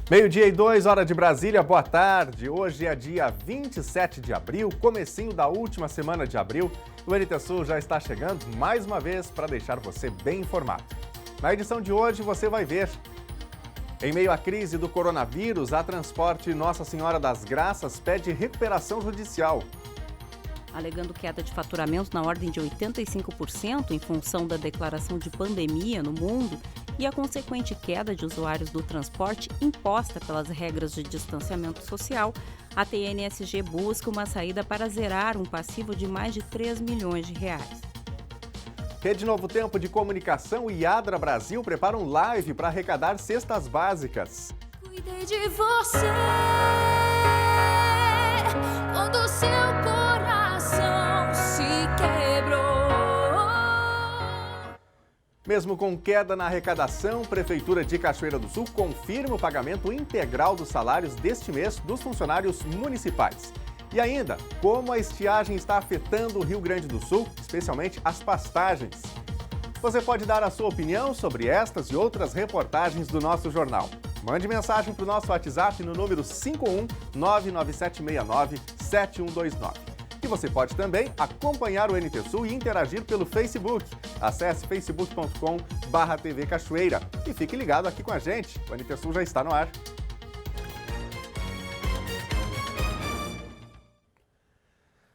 Meio-dia e 2, hora de Brasília, boa tarde. Hoje é dia 27 de abril, comecinho da última semana de abril. O NT Sul já está chegando mais uma vez para deixar você bem informado. Na edição de hoje você vai ver: em meio à crise do coronavírus, a Transporte Nossa Senhora das Graças pede recuperação judicial. Alegando queda de faturamento na ordem de 85% em função da declaração de pandemia no mundo e a consequente queda de usuários do transporte imposta pelas regras de distanciamento social, a TNSG busca uma saída para zerar um passivo de mais de 3 milhões de reais. Rede Novo Tempo de Comunicação e Adra Brasil preparam live para arrecadar cestas básicas. Cuidei de você quando o seu coração se quebrou. Mesmo com queda na arrecadação, Prefeitura de Cachoeira do Sul confirma o pagamento integral dos salários deste mês dos funcionários municipais. E ainda, como a estiagem está afetando o Rio Grande do Sul, especialmente as pastagens. Você pode dar a sua opinião sobre estas e outras reportagens do nosso jornal. Mande mensagem para o nosso WhatsApp no número 51997697129. E você pode também acompanhar o NT Sul e interagir pelo Facebook. Acesse facebook.com/TV Cachoeira e fique ligado aqui com a gente. O NT Sul já está no ar.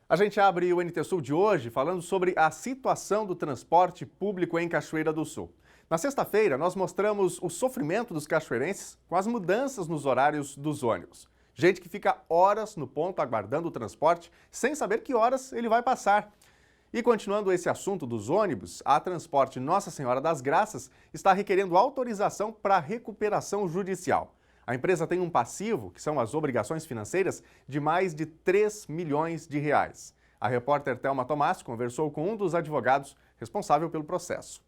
A gente abre o NT Sul de hoje falando sobre a situação do transporte público em Cachoeira do Sul. Na sexta-feira, nós mostramos o sofrimento dos cachoeirenses com as mudanças nos horários dos ônibus. Gente que fica horas no ponto aguardando o transporte sem saber que horas ele vai passar. E continuando esse assunto dos ônibus, a Transporte Nossa Senhora das Graças está requerendo autorização para recuperação judicial. A empresa tem um passivo, que são as obrigações financeiras, de mais de 3 milhões de reais. A repórter Thelma Tomás conversou com um dos advogados responsável pelo processo.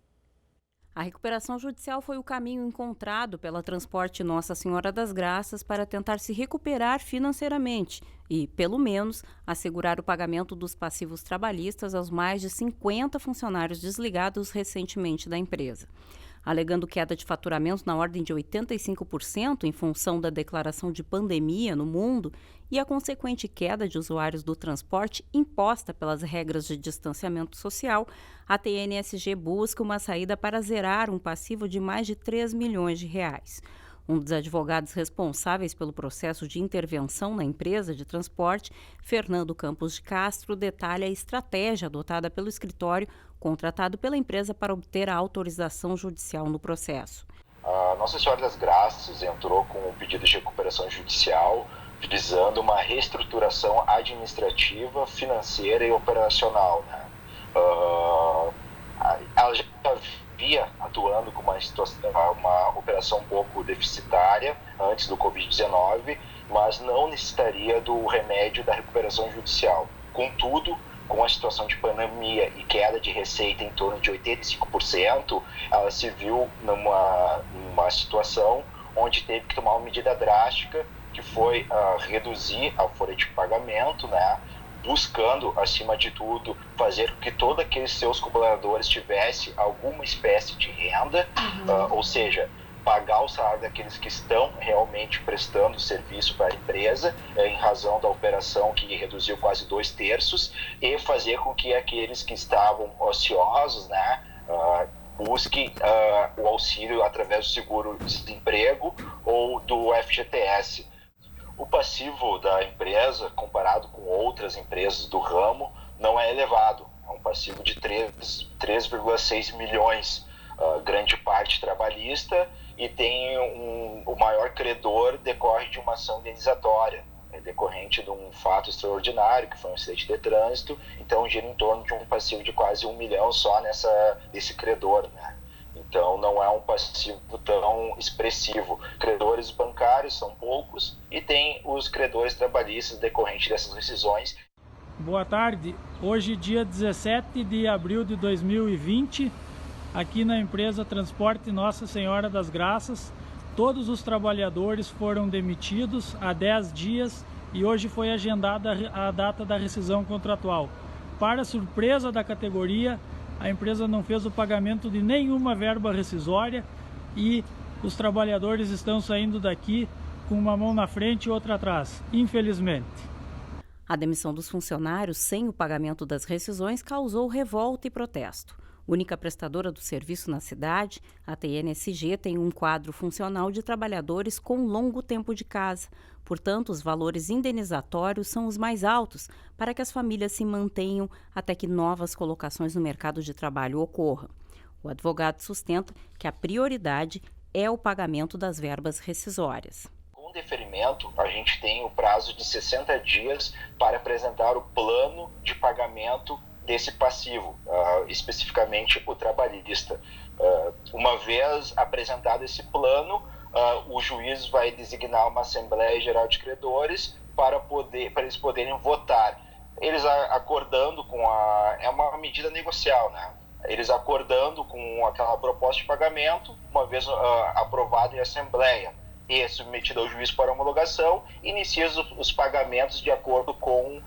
A recuperação judicial foi o caminho encontrado pela Transporte Nossa Senhora das Graças para tentar se recuperar financeiramente e, pelo menos, assegurar o pagamento dos passivos trabalhistas aos mais de 50 funcionários desligados recentemente da empresa. Alegando queda de faturamento na ordem de 85% em função da declaração de pandemia no mundo e a consequente queda de usuários do transporte imposta pelas regras de distanciamento social, a TNSG busca uma saída para zerar um passivo de mais de 3 milhões de reais. Um dos advogados responsáveis pelo processo de intervenção na empresa de transporte, Fernando Campos de Castro, detalha a estratégia adotada pelo escritório contratado pela empresa para obter a autorização judicial no processo. A Nossa Senhora das Graças entrou com um pedido de recuperação judicial visando uma reestruturação administrativa, financeira e operacional, né? Ela já via atuando com uma operação um pouco deficitária antes do Covid-19, mas não necessitaria do remédio da recuperação judicial. Contudo, com a situação de pandemia e queda de receita em torno de 85%, ela se viu numa situação onde teve que tomar uma medida drástica, que foi reduzir a folha de pagamento, né? Buscando, acima de tudo, fazer com que todos aqueles seus colaboradores tivessem alguma espécie de renda, ou seja, pagar o salário daqueles que estão realmente prestando serviço para a empresa, em razão da operação que reduziu quase 2/3, e fazer com que aqueles que estavam ociosos, né, busquem o auxílio através do seguro-desemprego ou do FGTS. O passivo da empresa, comparado com outras empresas do ramo, não é elevado. É um passivo de 3,6 milhões, grande parte trabalhista, e tem o maior credor decorre de uma ação indenizatória, decorrente de um fato extraordinário, que foi um acidente de trânsito. Então gira em torno de um passivo de quase 1 milhão só nesse credor, né? Então não é um passivo tão expressivo. Credores bancários são poucos e tem os credores trabalhistas decorrentes dessas rescisões. Boa tarde. Hoje, dia 17 de abril de 2020, aqui na empresa Transporte Nossa Senhora das Graças, todos os trabalhadores foram demitidos há 10 dias e hoje foi agendada a data da rescisão contratual. Para surpresa da categoria, a empresa não fez o pagamento de nenhuma verba rescisória e os trabalhadores estão saindo daqui com uma mão na frente e outra atrás, infelizmente. A demissão dos funcionários sem o pagamento das rescisões causou revolta e protesto. Única prestadora do serviço na cidade, a TNSG tem um quadro funcional de trabalhadores com longo tempo de casa. Portanto, os valores indenizatórios são os mais altos para que as famílias se mantenham até que novas colocações no mercado de trabalho ocorram. O advogado sustenta que a prioridade é o pagamento das verbas rescisórias. Com deferimento, a gente tem o prazo de 60 dias para apresentar o plano de pagamento desse passivo, especificamente o trabalhista. Uma vez apresentado esse plano, o juiz vai designar uma Assembleia Geral de Credores para eles poderem votar. Eles acordando com é uma medida negocial, né? Eles acordando com aquela proposta de pagamento, uma vez aprovado em Assembleia e submetido ao juiz para homologação, inicia os pagamentos de acordo com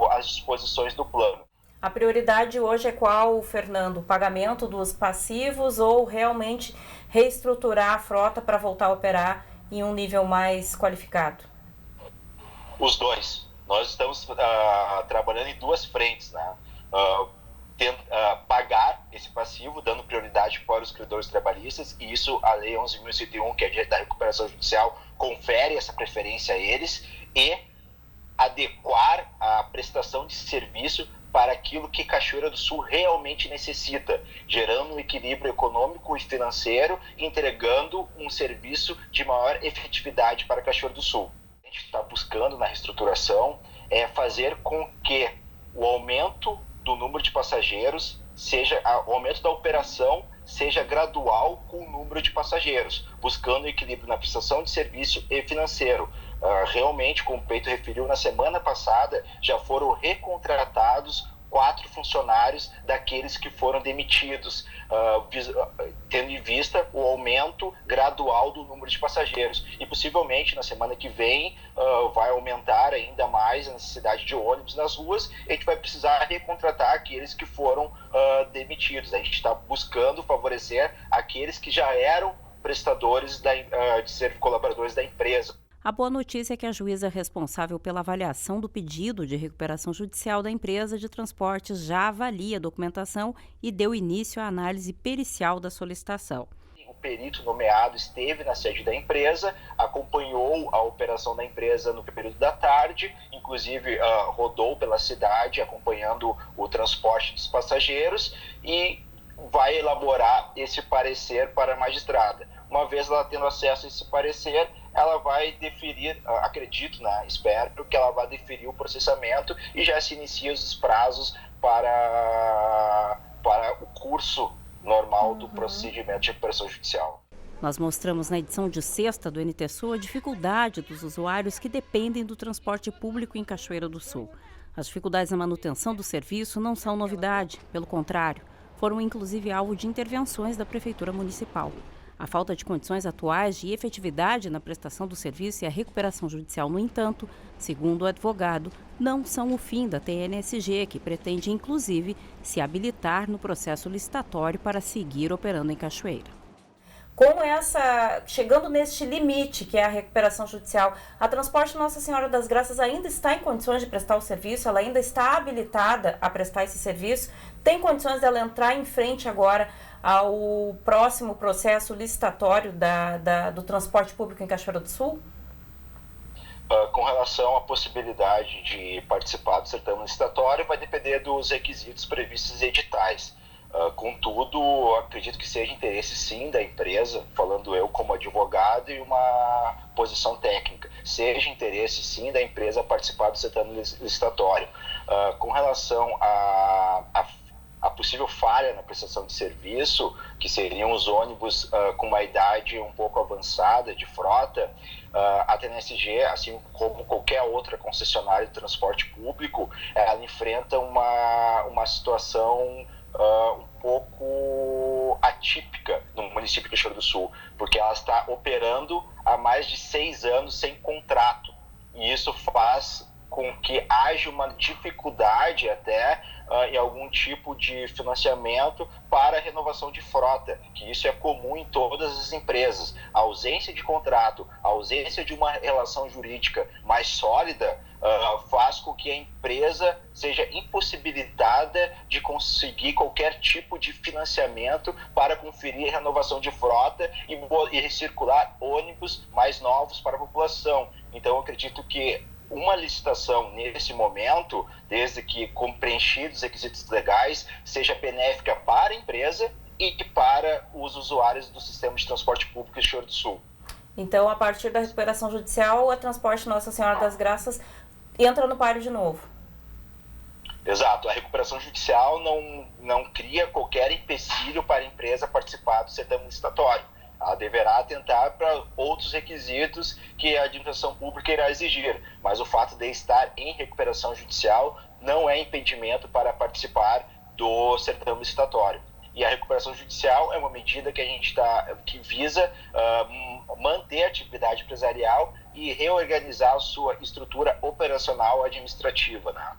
as disposições do plano. A prioridade hoje é qual, Fernando? O pagamento dos passivos ou realmente reestruturar a frota para voltar a operar em um nível mais qualificado? Os dois. Nós estamos trabalhando em duas frentes, né? Pagar esse passivo, dando prioridade para os credores trabalhistas, e isso a Lei 11.101, que é da recuperação judicial, confere essa preferência a eles, e adequar a prestação de serviço para aquilo que Cachoeira do Sul realmente necessita, gerando um equilíbrio econômico e financeiro, entregando um serviço de maior efetividade para Cachoeira do Sul. A gente está buscando na reestruturação fazer com que o aumento do número de passageiros o aumento da operação seja gradual com o número de passageiros, buscando equilíbrio na prestação de serviço e financeiro. Realmente, como o Peito referiu, na semana passada já foram recontratados 4 funcionários daqueles que foram demitidos, tendo em vista o aumento gradual do número de passageiros. E possivelmente na semana que vem vai aumentar ainda mais a necessidade de ônibus nas ruas, e a gente vai precisar recontratar aqueles que foram demitidos. A gente está buscando favorecer aqueles que já eram prestadores de ser colaboradores da empresa. A boa notícia é que a juíza responsável pela avaliação do pedido de recuperação judicial da empresa de transportes já avalia a documentação e deu início à análise pericial da solicitação. O perito nomeado esteve na sede da empresa, acompanhou a operação da empresa no período da tarde, inclusive rodou pela cidade acompanhando o transporte dos passageiros e vai elaborar esse parecer para a magistrada. Uma vez ela tendo acesso a esse parecer, ela vai deferir, acredito, né, espero que ela vá deferir o processamento e já se inicia os prazos para o curso normal do procedimento de recuperação judicial. Nós mostramos na edição de sexta do NT Sul a dificuldade dos usuários que dependem do transporte público em Cachoeira do Sul. As dificuldades na manutenção do serviço não são novidade, pelo contrário, foram inclusive alvo de intervenções da Prefeitura Municipal. A falta de condições atuais de efetividade na prestação do serviço e a recuperação judicial, no entanto, segundo o advogado, não são o fim da TNSG, que pretende, inclusive, se habilitar no processo licitatório para seguir operando em Cachoeira. Chegando neste limite, que é a recuperação judicial, a Transporte Nossa Senhora das Graças ainda está em condições de prestar o serviço, ela ainda está habilitada a prestar esse serviço, tem condições dela entrar em frente agora ao próximo processo licitatório do transporte público em Cachoeira do Sul? Com relação à possibilidade de participar do certame licitatório, vai depender dos requisitos previstos em editais. Contudo, acredito que seja interesse sim da empresa, falando eu como advogado e uma posição técnica, seja interesse sim da empresa participar do certame licitatório. Com relação a possível falha na prestação de serviço, que seriam os ônibus com uma idade um pouco avançada de frota, a TNSG, assim como qualquer outra concessionária de transporte público, ela enfrenta uma situação um pouco atípica no município de Cachoeira do Sul, porque ela está operando há mais de 6 anos sem contrato, e isso faz com que haja uma dificuldade até em algum tipo de financiamento para a renovação de frota, que isso é comum em todas as empresas. A ausência de contrato, a ausência de uma relação jurídica mais sólida faz com que a empresa seja impossibilitada de conseguir qualquer tipo de financiamento para conferir a renovação de frota e circular ônibus mais novos para a população. Então, eu acredito que uma licitação nesse momento, desde que preenchidos os requisitos legais, seja benéfica para a empresa e para os usuários do sistema de transporte público de Cachoeira do Sul. Então, a partir da recuperação judicial, a Transporte Nossa Senhora das Graças entra no páreo de novo. Exato. A recuperação judicial não cria qualquer empecilho para a empresa participar do certame licitatório. Ela deverá atentar para outros requisitos que a administração pública irá exigir, mas o fato de estar em recuperação judicial não é impedimento para participar do certame licitatório. E a recuperação judicial é uma medida que visa manter a atividade empresarial e reorganizar a sua estrutura operacional administrativa, né?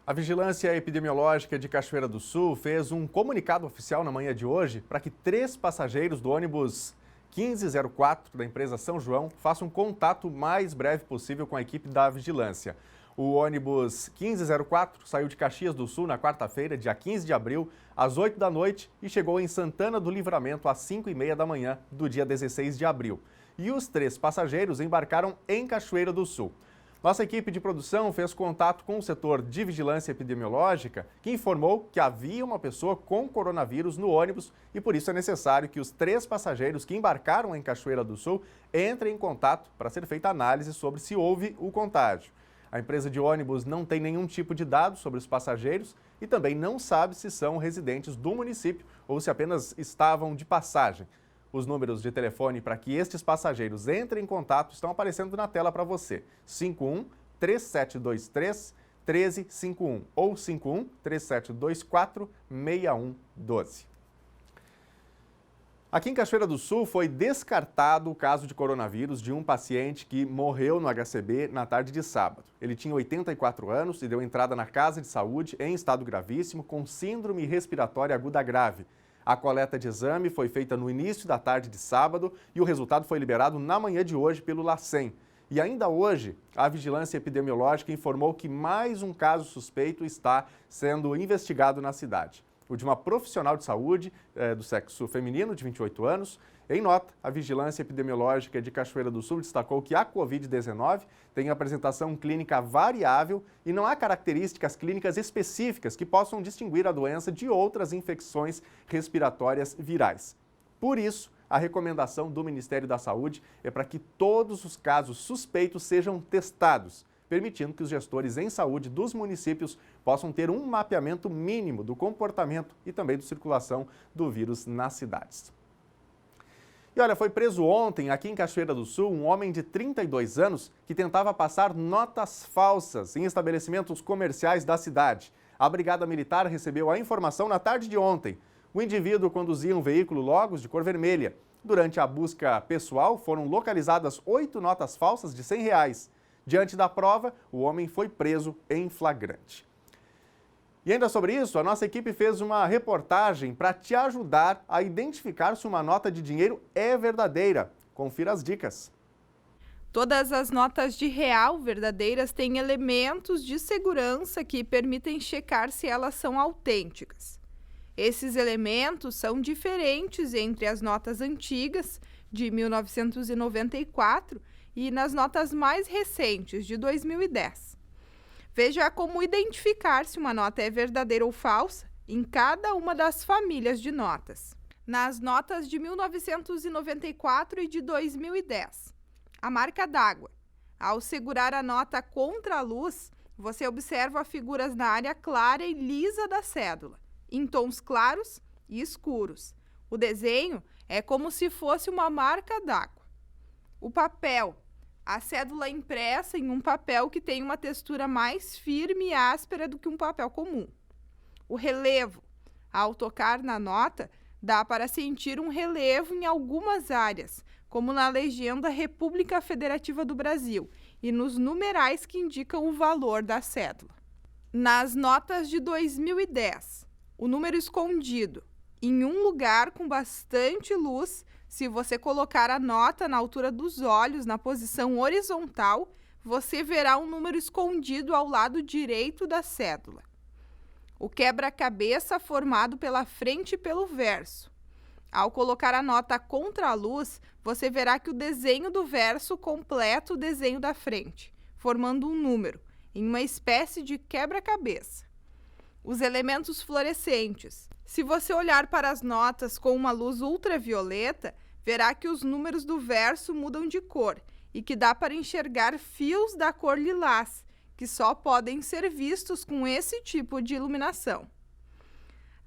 A Vigilância Epidemiológica de Cachoeira do Sul fez um comunicado oficial na manhã de hoje para que 3 passageiros do ônibus 1504 da empresa São João façam contato o mais breve possível com a equipe da Vigilância. O ônibus 1504 saiu de Caxias do Sul na quarta-feira, dia 15 de abril, às 8 da noite e chegou em Santana do Livramento às 5h30 da manhã do dia 16 de abril. E os 3 passageiros embarcaram em Cachoeira do Sul. Nossa equipe de produção fez contato com o setor de vigilância epidemiológica, que informou que havia uma pessoa com coronavírus no ônibus e por isso é necessário que os 3 passageiros que embarcaram em Cachoeira do Sul entrem em contato para ser feita análise sobre se houve o contágio. A empresa de ônibus não tem nenhum tipo de dado sobre os passageiros e também não sabe se são residentes do município ou se apenas estavam de passagem. Os números de telefone para que estes passageiros entrem em contato estão aparecendo na tela para você. 51-3723-1351 ou 51-3724-6112. Aqui em Cachoeira do Sul foi descartado o caso de coronavírus de um paciente que morreu no HCB na tarde de sábado. Ele tinha 84 anos e deu entrada na casa de saúde em estado gravíssimo com síndrome respiratória aguda grave. A coleta de exame foi feita no início da tarde de sábado e o resultado foi liberado na manhã de hoje pelo LACEN. E ainda hoje, a Vigilância Epidemiológica informou que mais um caso suspeito está sendo investigado na cidade. O de uma profissional de saúde do sexo feminino, de 28 anos. Em nota, a Vigilância Epidemiológica de Cachoeira do Sul destacou que a Covid-19 tem apresentação clínica variável e não há características clínicas específicas que possam distinguir a doença de outras infecções respiratórias virais. Por isso, a recomendação do Ministério da Saúde é para que todos os casos suspeitos sejam testados, permitindo que os gestores em saúde dos municípios possam ter um mapeamento mínimo do comportamento e também da circulação do vírus nas cidades. E olha, foi preso ontem, aqui em Cachoeira do Sul, um homem de 32 anos que tentava passar notas falsas em estabelecimentos comerciais da cidade. A Brigada Militar recebeu a informação na tarde de ontem. O indivíduo conduzia um veículo Logos de cor vermelha. Durante a busca pessoal, foram localizadas 8 notas falsas de R$100. Diante da prova, o homem foi preso em flagrante. E ainda sobre isso, a nossa equipe fez uma reportagem para te ajudar a identificar se uma nota de dinheiro é verdadeira. Confira as dicas. Todas as notas de real verdadeiras têm elementos de segurança que permitem checar se elas são autênticas. Esses elementos são diferentes entre as notas antigas, de 1994, e nas notas mais recentes, de 2010. Veja como identificar se uma nota é verdadeira ou falsa em cada uma das famílias de notas. Nas notas de 1994 e de 2010, a marca d'água. Ao segurar a nota contra a luz, você observa figuras na área clara e lisa da cédula, em tons claros e escuros. O desenho é como se fosse uma marca d'água. O papel. A cédula é impressa em um papel que tem uma textura mais firme e áspera do que um papel comum. O relevo. Ao tocar na nota, dá para sentir um relevo em algumas áreas, como na legenda República Federativa do Brasil, e nos numerais que indicam o valor da cédula. Nas notas de 2010, o número escondido em um lugar com bastante luz, se você colocar a nota na altura dos olhos, na posição horizontal, você verá um número escondido ao lado direito da cédula. O quebra-cabeça formado pela frente e pelo verso. Ao colocar a nota contra a luz, você verá que o desenho do verso completa o desenho da frente, formando um número, em uma espécie de quebra-cabeça. Os elementos fluorescentes. Se você olhar para as notas com uma luz ultravioleta, verá que os números do verso mudam de cor e que dá para enxergar fios da cor lilás, que só podem ser vistos com esse tipo de iluminação.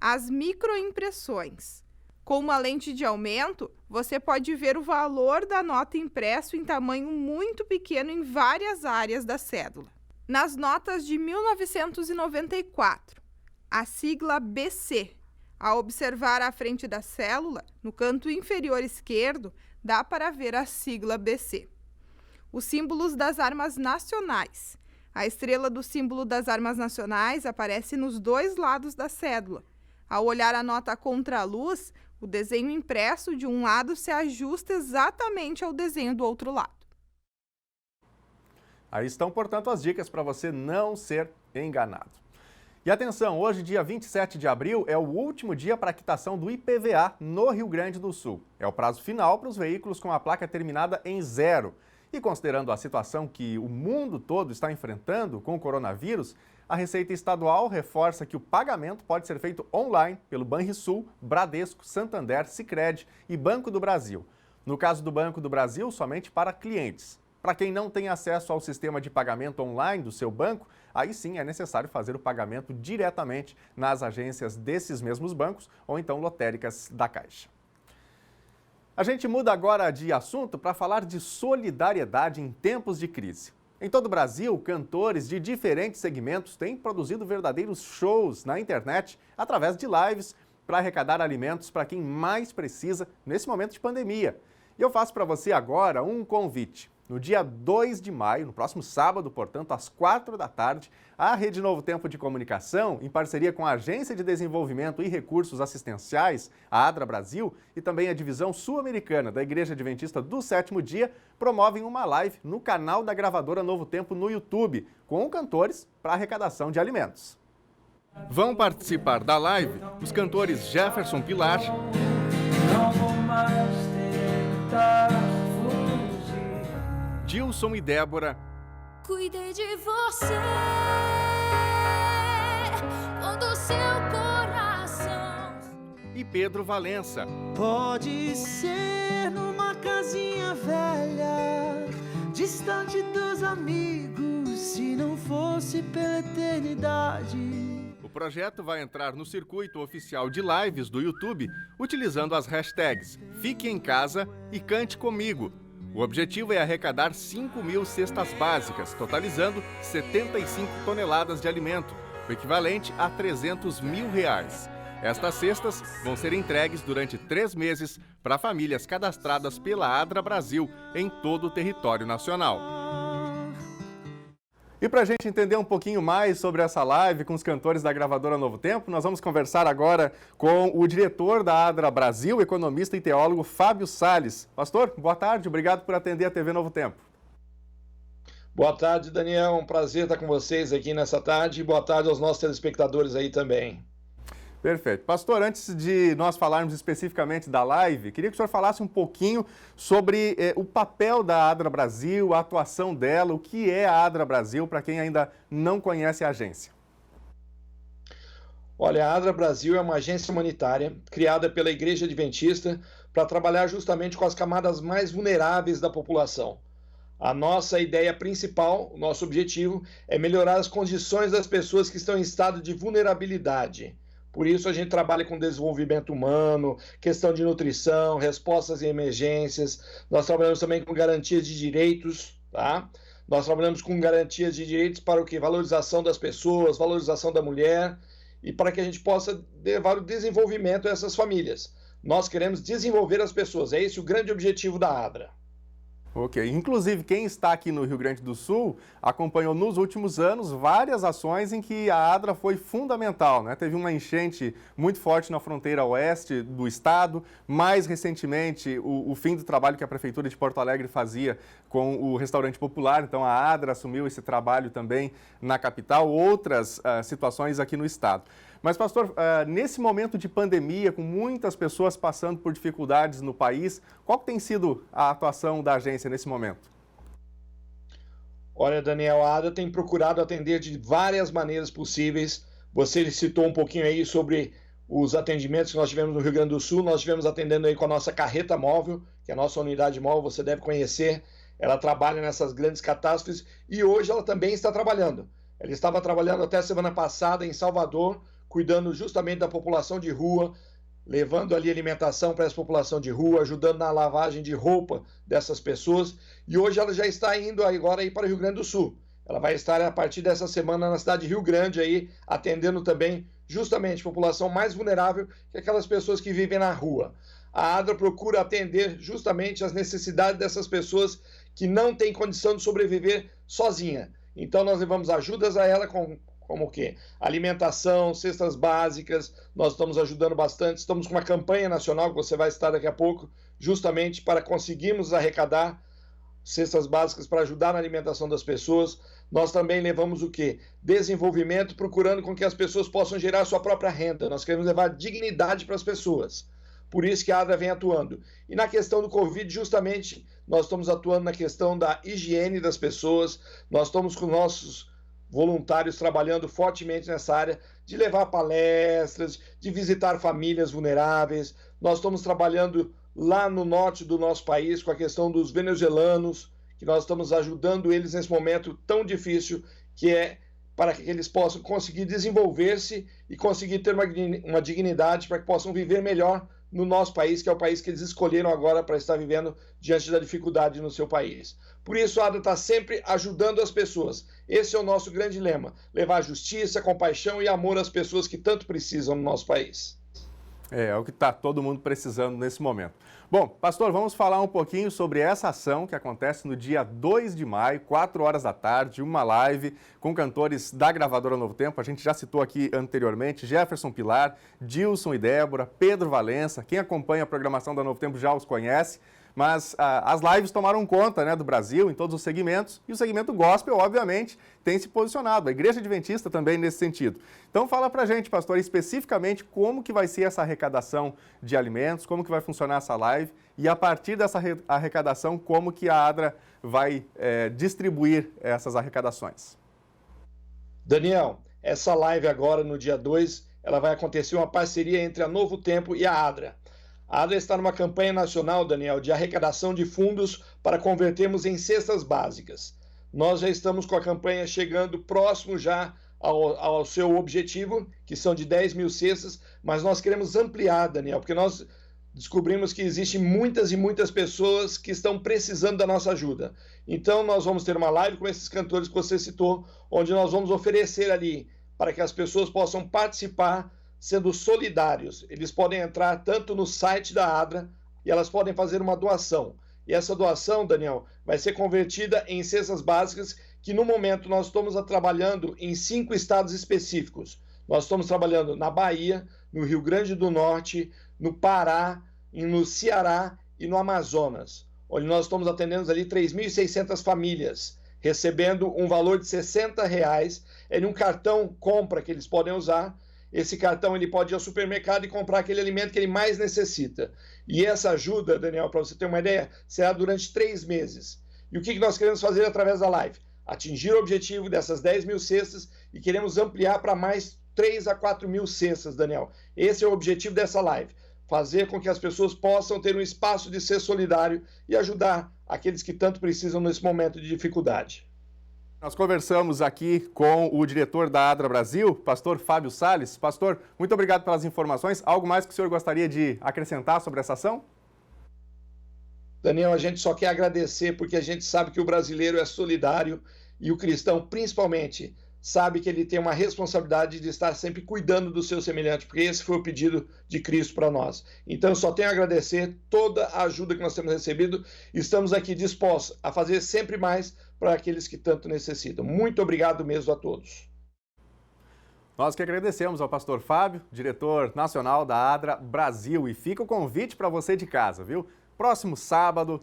As microimpressões. Com uma lente de aumento, você pode ver o valor da nota impresso em tamanho muito pequeno em várias áreas da cédula. Nas notas de 1994, a sigla BC. Ao observar à frente da célula, no canto inferior esquerdo, dá para ver a sigla BC. Os símbolos das armas nacionais. A estrela do símbolo das armas nacionais aparece nos dois lados da cédula. Ao olhar a nota contra a luz, o desenho impresso de um lado se ajusta exatamente ao desenho do outro lado. Aí estão, portanto, as dicas para você não ser enganado. E atenção, hoje, dia 27 de abril, é o último dia para a quitação do IPVA no Rio Grande do Sul. É o prazo final para os veículos com a placa terminada em 0. E considerando a situação que o mundo todo está enfrentando com o coronavírus, a Receita Estadual reforça que o pagamento pode ser feito online pelo Banrisul, Bradesco, Santander, Sicredi e Banco do Brasil. No caso do Banco do Brasil, somente para clientes. Para quem não tem acesso ao sistema de pagamento online do seu banco, aí sim é necessário fazer o pagamento diretamente nas agências desses mesmos bancos ou então lotéricas da Caixa. A gente muda agora de assunto para falar de solidariedade em tempos de crise. Em todo o Brasil, cantores de diferentes segmentos têm produzido verdadeiros shows na internet através de lives para arrecadar alimentos para quem mais precisa nesse momento de pandemia. E eu faço para você agora um convite. No dia 2 de maio, no próximo sábado, portanto, às 4 da tarde, a Rede Novo Tempo de Comunicação, em parceria com a Agência de Desenvolvimento e Recursos Assistenciais, a ADRA Brasil, e também a Divisão Sul-Americana da Igreja Adventista do Sétimo Dia, promovem uma live no canal da gravadora Novo Tempo no YouTube, com cantores para arrecadação de alimentos. Vão participar da live os cantores Jefferson Pilar, Dilson e Débora, Cuidei de você quando seu coração. E Pedro Valença. Pode ser numa casinha velha, distante dos amigos, se não fosse pela eternidade. O projeto vai entrar no circuito oficial de lives do YouTube, utilizando as hashtags Fique em Casa e Cante Comigo. O objetivo é arrecadar 5.000 cestas básicas, totalizando 75 toneladas de alimento, o equivalente a R$300 mil. Estas cestas vão ser entregues durante 3 meses para famílias cadastradas pela ADRA Brasil em todo o território nacional. E para a gente entender um pouquinho mais sobre essa live com os cantores da gravadora Novo Tempo, nós vamos conversar agora com o diretor da ADRA Brasil, economista e teólogo Fábio Salles. Pastor, boa tarde, obrigado por atender a TV Novo Tempo. Boa tarde, Daniel, um prazer estar com vocês aqui nessa tarde e boa tarde aos nossos telespectadores aí também. Perfeito. Pastor, antes de nós falarmos especificamente da live, queria que o senhor falasse um pouquinho sobre o papel da ADRA Brasil, a atuação dela, o que é a ADRA Brasil, para quem ainda não conhece a agência. Olha, a ADRA Brasil é uma agência humanitária criada pela Igreja Adventista para trabalhar justamente com as camadas mais vulneráveis da população. A nossa ideia principal, o nosso objetivo, é melhorar as condições das pessoas que estão em estado de vulnerabilidade. Por isso a gente trabalha com desenvolvimento humano, questão de nutrição, respostas em emergências. Nós trabalhamos também com garantias de direitos, tá? Nós trabalhamos com garantias de direitos para o quê? Valorização das pessoas, valorização da mulher e para que a gente possa levar o desenvolvimento a essas famílias. Nós queremos desenvolver as pessoas, é esse o grande objetivo da ADRA. Ok. Inclusive, quem está aqui no Rio Grande do Sul acompanhou nos últimos anos várias ações em que a ADRA foi fundamental, né? Teve uma enchente muito forte na fronteira oeste do estado. Mais recentemente, o fim do trabalho que a Prefeitura de Porto Alegre fazia com o restaurante popular. Então, a ADRA assumiu esse trabalho também na capital. Outras situações aqui no estado. Mas, pastor, nesse momento de pandemia, com muitas pessoas passando por dificuldades no país, qual tem sido a atuação da agência nesse momento? Olha, Daniel, a ADRA tem procurado atender de várias maneiras possíveis. Você citou um pouquinho aí sobre os atendimentos que nós tivemos no Rio Grande do Sul. Nós estivemos atendendo aí com a nossa carreta móvel, que é a nossa unidade móvel, você deve conhecer. Ela trabalha nessas grandes catástrofes e hoje ela também está trabalhando. Ela estava trabalhando até a semana passada em Salvador, cuidando justamente da população de rua, levando ali alimentação para essa população de rua, ajudando na lavagem de roupa dessas pessoas. E hoje ela já está indo agora aí para o Rio Grande do Sul. Ela vai estar a partir dessa semana na cidade de Rio Grande aí, atendendo também justamente a população mais vulnerável, que é aquelas pessoas que vivem na rua. A ADRA procura atender justamente as necessidades dessas pessoas que não têm condição de sobreviver sozinha. Então nós levamos ajudas a ela como o quê? Alimentação, cestas básicas, nós estamos ajudando bastante, estamos com uma campanha nacional que você vai estar daqui a pouco, justamente para conseguirmos arrecadar cestas básicas para ajudar na alimentação das pessoas. Nós também levamos o quê? Desenvolvimento, procurando com que as pessoas possam gerar sua própria renda. Nós queremos levar dignidade para as pessoas. Por isso que a ADRA vem atuando. E na questão do Covid, justamente, nós estamos atuando na questão da higiene das pessoas, nós estamos com nossos voluntários trabalhando fortemente nessa área de levar palestras, de visitar famílias vulneráveis. Nós estamos trabalhando lá no norte do nosso país com a questão dos venezuelanos, que nós estamos ajudando eles nesse momento tão difícil, que é para que eles possam conseguir desenvolver-se e conseguir ter uma dignidade para que possam viver melhor no nosso país, que é o país que eles escolheram agora para estar vivendo diante da dificuldade no seu país. Por isso, a ADRA está sempre ajudando as pessoas. Esse é o nosso grande lema, levar justiça, compaixão e amor às pessoas que tanto precisam no nosso país. É o que está todo mundo precisando nesse momento. Bom, pastor, vamos falar um pouquinho sobre essa ação que acontece no dia 2 de maio, 4 horas da tarde, uma live com cantores da gravadora Novo Tempo. A gente já citou aqui anteriormente Jefferson Pilar, Dilson e Débora, Pedro Valença. Quem acompanha a programação da Novo Tempo já os conhece. Mas as lives tomaram conta, né, do Brasil em todos os segmentos e o segmento gospel, obviamente, tem se posicionado. A Igreja Adventista também nesse sentido. Então fala pra gente, pastor, especificamente como que vai ser essa arrecadação de alimentos, como que vai funcionar essa live e a partir dessa arrecadação, como que a ADRA vai distribuir essas arrecadações. Daniel, essa live agora no dia 2, ela vai acontecer uma parceria entre a Novo Tempo e a ADRA. A ADRA está numa campanha nacional, Daniel, de arrecadação de fundos para convertermos em cestas básicas. Nós já estamos com a campanha chegando próximo já ao seu objetivo, que são de 10 mil cestas, mas nós queremos ampliar, Daniel, porque nós descobrimos que existem muitas e muitas pessoas que estão precisando da nossa ajuda. Então nós vamos ter uma live com esses cantores que você citou, onde nós vamos oferecer ali para que as pessoas possam participar sendo solidários. Eles podem entrar tanto no site da ADRA e elas podem fazer uma doação. E essa doação, Daniel, vai ser convertida em cestas básicas que no momento nós estamos trabalhando em 5 estados específicos. Nós estamos trabalhando na Bahia, no Rio Grande do Norte, no Pará, no Ceará e no Amazonas, onde nós estamos atendendo ali 3.600 famílias, recebendo um valor de R$60 em um cartão compra que eles podem usar. Esse cartão ele pode ir ao supermercado e comprar aquele alimento que ele mais necessita. E essa ajuda, Daniel, para você ter uma ideia, será durante 3 meses. E o que nós queremos fazer através da live? Atingir o objetivo dessas 10 mil cestas e queremos ampliar para mais 3 a 4 mil cestas, Daniel. Esse é o objetivo dessa live. Fazer com que as pessoas possam ter um espaço de ser solidário e ajudar aqueles que tanto precisam nesse momento de dificuldade. Nós conversamos aqui com o diretor da ADRA Brasil, pastor Fábio Salles. Pastor, muito obrigado pelas informações. Algo mais que o senhor gostaria de acrescentar sobre essa ação? Daniel, a gente só quer agradecer porque a gente sabe que o brasileiro é solidário e o cristão, principalmente, sabe que ele tem uma responsabilidade de estar sempre cuidando do seu semelhante, porque esse foi o pedido de Cristo para nós. Então, eu só tenho a agradecer toda a ajuda que nós temos recebido. Estamos aqui dispostos a fazer sempre mais para aqueles que tanto necessitam. Muito obrigado mesmo a todos. Nós que agradecemos ao pastor Fábio, diretor nacional da ADRA Brasil. E fica o convite para você de casa, viu? Próximo sábado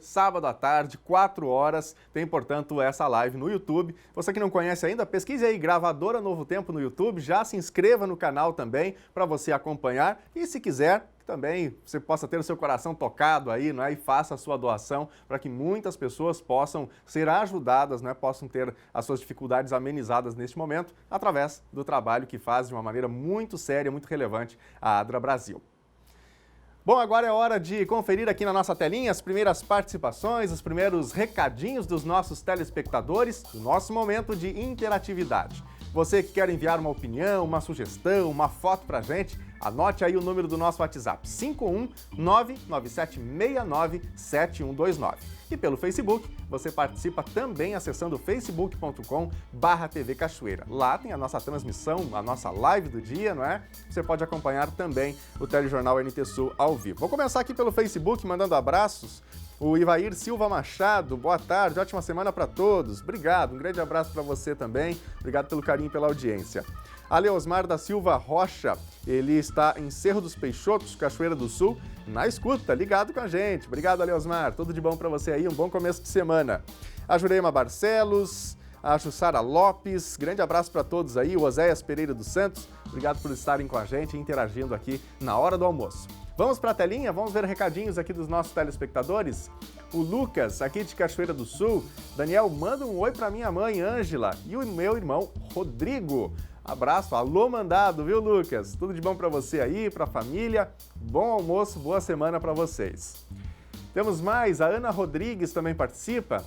à tarde, 4 horas, tem, portanto, essa live no YouTube. Você que não conhece ainda, pesquise aí Gravadora Novo Tempo no YouTube, já se inscreva no canal também para você acompanhar. E se quiser, também você possa ter o seu coração tocado aí, né, e faça a sua doação para que muitas pessoas possam ser ajudadas, né, possam ter as suas dificuldades amenizadas neste momento, através do trabalho que faz de uma maneira muito séria, muito relevante a ADRA Brasil. Bom, agora é hora de conferir aqui na nossa telinha as primeiras participações, os primeiros recadinhos dos nossos telespectadores, o nosso momento de interatividade. Você que quer enviar uma opinião, uma sugestão, uma foto pra gente, anote aí o número do nosso WhatsApp, 51997697129. E pelo Facebook, você participa também acessando facebook.com/TV Cachoeira. Lá tem a nossa transmissão, a nossa live do dia, não é? Você pode acompanhar também o Telejornal NT Sul ao vivo. Vou começar aqui pelo Facebook, mandando abraços. O Ivair Silva Machado, boa tarde, ótima semana para todos. Obrigado, um grande abraço para você também. Obrigado pelo carinho e pela audiência. A Leosmar da Silva Rocha, ele está em Cerro dos Peixotos, Cachoeira do Sul, na escuta, ligado com a gente. Obrigado, Leosmar, tudo de bom para você aí, um bom começo de semana. A Jurema Barcelos, a Jussara Lopes, grande abraço para todos aí. O Oséias Pereira dos Santos, obrigado por estarem com a gente e interagindo aqui na hora do almoço. Vamos para a telinha? Vamos ver recadinhos aqui dos nossos telespectadores? O Lucas, aqui de Cachoeira do Sul. Daniel, manda um oi para minha mãe, Ângela, e o meu irmão, Rodrigo. Abraço, alô mandado, viu, Lucas? Tudo de bom para você aí, para a família. Bom almoço, boa semana para vocês. Temos mais, a Ana Rodrigues também participa.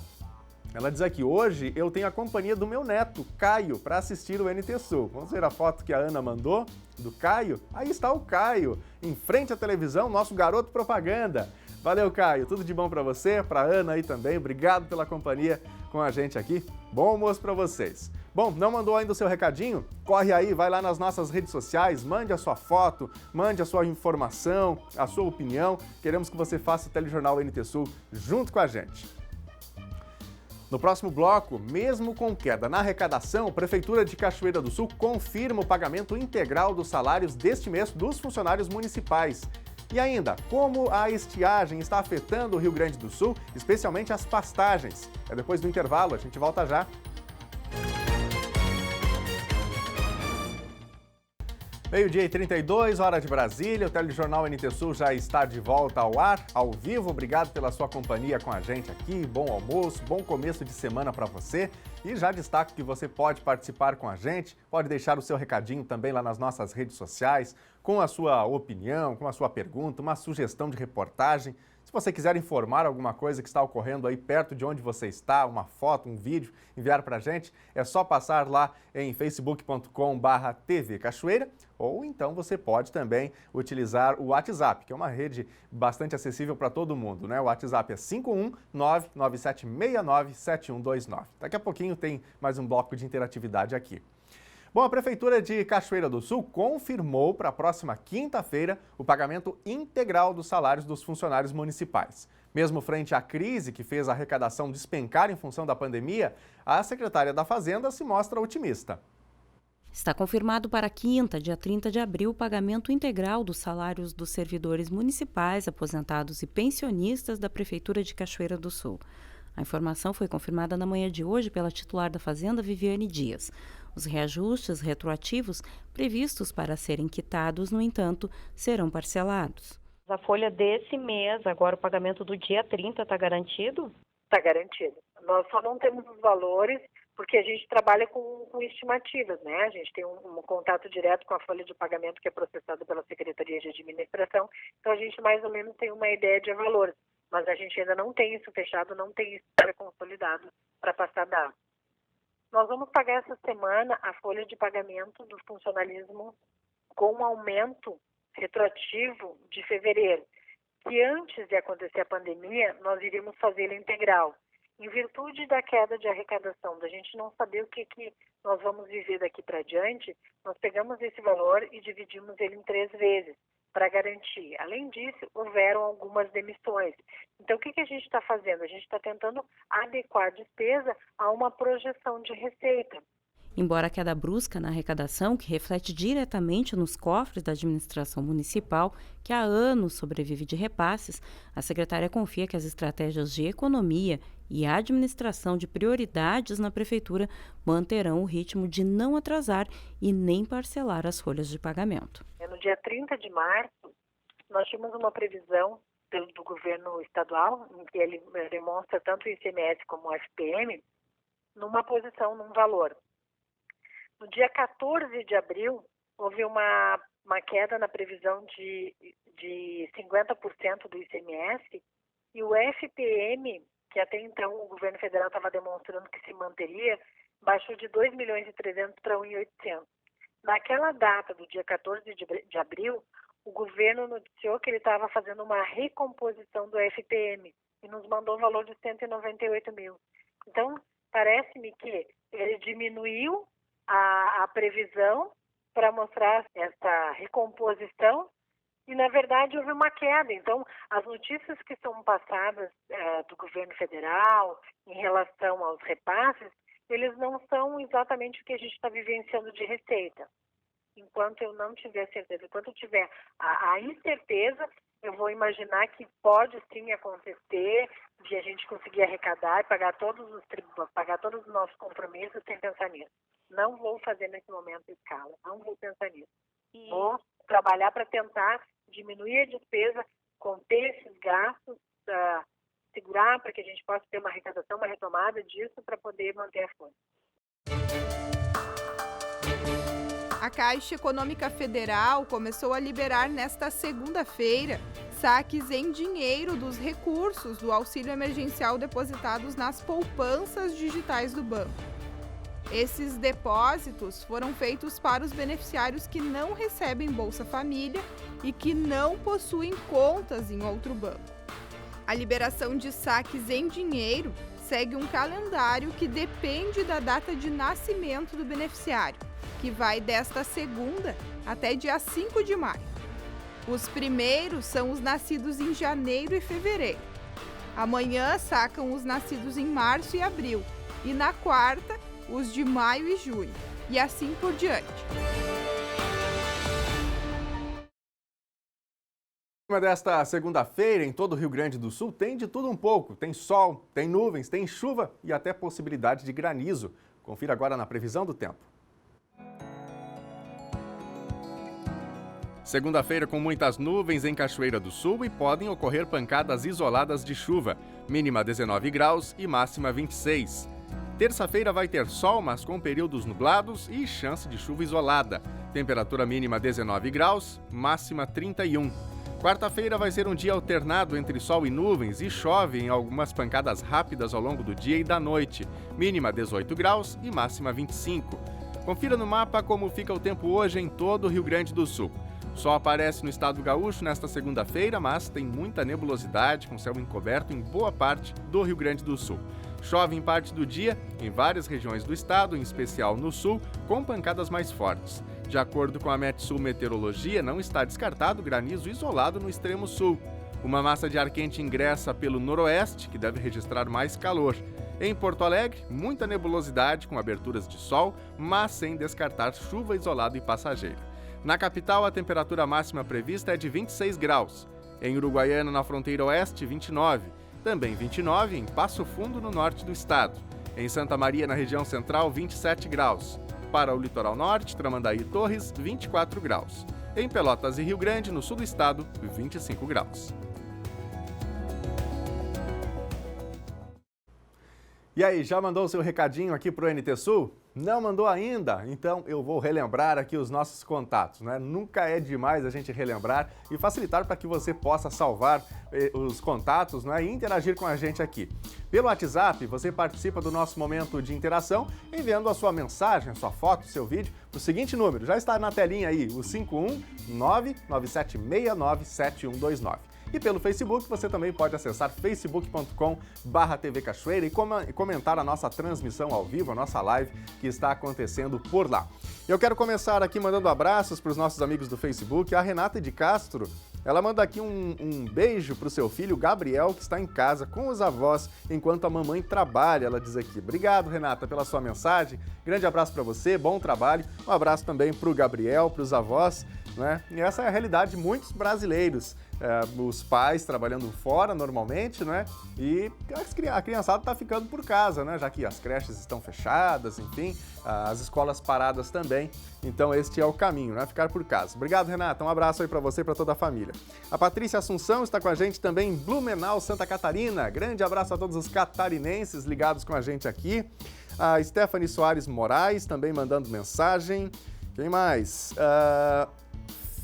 Ela diz aqui, hoje eu tenho a companhia do meu neto, Caio, para assistir o NT Sul. Vamos ver a foto que a Ana mandou do Caio? Aí está o Caio, em frente à televisão, nosso garoto propaganda. Valeu, Caio, tudo de bom para você, para a Ana aí também. Obrigado pela companhia com a gente aqui. Bom almoço para vocês. Bom, não mandou ainda o seu recadinho? Corre aí, vai lá nas nossas redes sociais, mande a sua foto, mande a sua informação, a sua opinião. Queremos que você faça o Telejornal NT Sul junto com a gente. No próximo bloco, mesmo com queda na arrecadação, a Prefeitura de Cachoeira do Sul confirma o pagamento integral dos salários deste mês dos funcionários municipais. E ainda, como a estiagem está afetando o Rio Grande do Sul, especialmente as pastagens. É depois do intervalo, a gente volta já. Meio-dia e 32, hora de Brasília, o Telejornal NT Sul já está de volta ao ar, ao vivo. Obrigado pela sua companhia com a gente aqui, bom almoço, bom começo de semana para você. E já destaco que você pode participar com a gente, pode deixar o seu recadinho também lá nas nossas redes sociais, com a sua opinião, com a sua pergunta, uma sugestão de reportagem. Se você quiser informar alguma coisa que está ocorrendo aí perto de onde você está, uma foto, um vídeo, enviar para a gente, é só passar lá em facebook.com/TV Cachoeira, ou então você pode também utilizar o WhatsApp, que é uma rede bastante acessível para todo mundo, né? O WhatsApp é 51997697129. Daqui a pouquinho tem mais um bloco de interatividade aqui. Bom, a Prefeitura de Cachoeira do Sul confirmou para a próxima quinta-feira o pagamento integral dos salários dos funcionários municipais. Mesmo frente à crise que fez a arrecadação despencar em função da pandemia, a secretária da Fazenda se mostra otimista. Está confirmado para quinta, dia 30 de abril, o pagamento integral dos salários dos servidores municipais, aposentados e pensionistas da Prefeitura de Cachoeira do Sul. A informação foi confirmada na manhã de hoje pela titular da Fazenda, Viviane Dias. Os reajustes retroativos previstos para serem quitados, no entanto, serão parcelados. A folha desse mês, agora o pagamento do dia 30, está garantido? Está garantido. Nós só não temos os valores porque a gente trabalha com estimativas, né? A gente tem um contato direto com a folha de pagamento que é processada pela Secretaria de Administração, então a gente mais ou menos tem uma ideia de valores, mas a gente ainda não tem isso fechado, não tem isso consolidado para passar dados. Nós vamos pagar essa semana a folha de pagamento do funcionalismo com um aumento retroativo de fevereiro, que antes de acontecer a pandemia, nós iríamos fazê-lo integral. Em virtude da queda de arrecadação, da gente não saber o que nós vamos viver daqui para diante, nós pegamos esse valor e dividimos ele em 3 vezes para garantir. Além disso, houveram algumas demissões. Então, o que a gente está fazendo? A gente está tentando adequar a despesa a uma projeção de receita. Embora a queda brusca na arrecadação, que reflete diretamente nos cofres da administração municipal, que há anos sobrevive de repasses, a secretária confia que as estratégias de economia e a administração de prioridades na prefeitura manterão o ritmo de não atrasar e nem parcelar as folhas de pagamento. No dia 30 de março, nós tínhamos uma previsão do governo estadual, em que ele demonstra tanto o ICMS como o FPM, num valor. No dia 14 de abril, houve uma queda na previsão de 50% do ICMS e o FPM, que até então o governo federal estava demonstrando que se manteria, baixou de 2.300.000 para 1.800.000. Naquela data, do dia 14 de abril, o governo noticiou que ele estava fazendo uma recomposição do FPM e nos mandou um valor de 198 mil. Então, parece-me que ele diminuiu a previsão para mostrar essa recomposição e, na verdade, houve uma queda. Então, as notícias que são passadas do governo federal em relação aos repasses, eles não são exatamente o que a gente está vivenciando de receita. Enquanto eu não tiver certeza, enquanto eu tiver a incerteza, eu vou imaginar que pode sim acontecer de a gente conseguir arrecadar e pagar todos os nossos compromissos sem pensar nisso. Não vou fazer nesse momento escala, não vou pensar nisso. Vou trabalhar para tentar diminuir a despesa, conter esses gastos, segurar para que a gente possa ter uma arrecadação, uma retomada disso para poder manter a folha. A Caixa Econômica Federal começou a liberar nesta segunda-feira saques em dinheiro dos recursos do auxílio emergencial depositados nas poupanças digitais do banco. Esses depósitos foram feitos para os beneficiários que não recebem Bolsa Família e que não possuem contas em outro banco. A liberação de saques em dinheiro segue um calendário que depende da data de nascimento do beneficiário, que vai desta segunda até dia 5 de maio. Os primeiros são os nascidos em janeiro e fevereiro. Amanhã sacam os nascidos em março e abril. E na quarta, os de maio e junho. E assim por diante. Desta segunda-feira, em todo o Rio Grande do Sul, tem de tudo um pouco. Tem sol, tem nuvens, tem chuva e até possibilidade de granizo. Confira agora na previsão do tempo. Segunda-feira com muitas nuvens em Cachoeira do Sul e podem ocorrer pancadas isoladas de chuva. Mínima 19 graus e máxima 26. Terça-feira vai ter sol, mas com períodos nublados e chance de chuva isolada. Temperatura mínima 19 graus, máxima 31. Quarta-feira vai ser um dia alternado entre sol e nuvens e chove em algumas pancadas rápidas ao longo do dia e da noite. Mínima 18 graus e máxima 25. Confira no mapa como fica o tempo hoje em todo o Rio Grande do Sul. O sol aparece no estado gaúcho nesta segunda-feira, mas tem muita nebulosidade com céu encoberto em boa parte do Rio Grande do Sul. Chove em parte do dia em várias regiões do estado, em especial no sul, com pancadas mais fortes. De acordo com a Metsul Meteorologia, não está descartado granizo isolado no extremo sul. Uma massa de ar quente ingressa pelo noroeste, que deve registrar mais calor. Em Porto Alegre, muita nebulosidade com aberturas de sol, mas sem descartar chuva isolada e passageira. Na capital, a temperatura máxima prevista é de 26 graus. Em Uruguaiana, na fronteira oeste, 29. Também 29 em Passo Fundo, no norte do estado. Em Santa Maria, na região central, 27 graus. Para o litoral norte, Tramandaí e Torres, 24 graus. Em Pelotas e Rio Grande, no sul do estado, 25 graus. E aí, já mandou o seu recadinho aqui para o NT Sul? Não mandou ainda? Então eu vou relembrar aqui os nossos contatos, né? Nunca é demais a gente relembrar e facilitar para que você possa salvar os contatos, né? E interagir com a gente aqui. Pelo WhatsApp, você participa do nosso momento de interação enviando a sua mensagem, a sua foto, o seu vídeo, o seguinte número, já está na telinha aí, o 51997697129. E pelo Facebook, você também pode acessar facebook.com/TV Cachoeira e comentar a nossa transmissão ao vivo, a nossa live que está acontecendo por lá. Eu quero começar aqui mandando abraços para os nossos amigos do Facebook. A Renata de Castro, ela manda aqui um beijo para o seu filho Gabriel, que está em casa com os avós enquanto a mamãe trabalha, ela diz aqui. Obrigado, Renata, pela sua mensagem. Grande abraço para você, bom trabalho. Um abraço também para o Gabriel, para os avós, né? E essa é a realidade de muitos brasileiros. Os pais trabalhando fora normalmente, né? E a criançada está ficando por casa, né? Já que as creches estão fechadas, enfim, as escolas paradas também. Então este é o caminho, né? Ficar por casa. Obrigado, Renata. Um abraço aí para você e para toda a família. A Patrícia Assunção está com a gente também em Blumenau, Santa Catarina. Grande abraço a todos os catarinenses ligados com a gente aqui. A Stephanie Soares Moraes também mandando mensagem. Quem mais?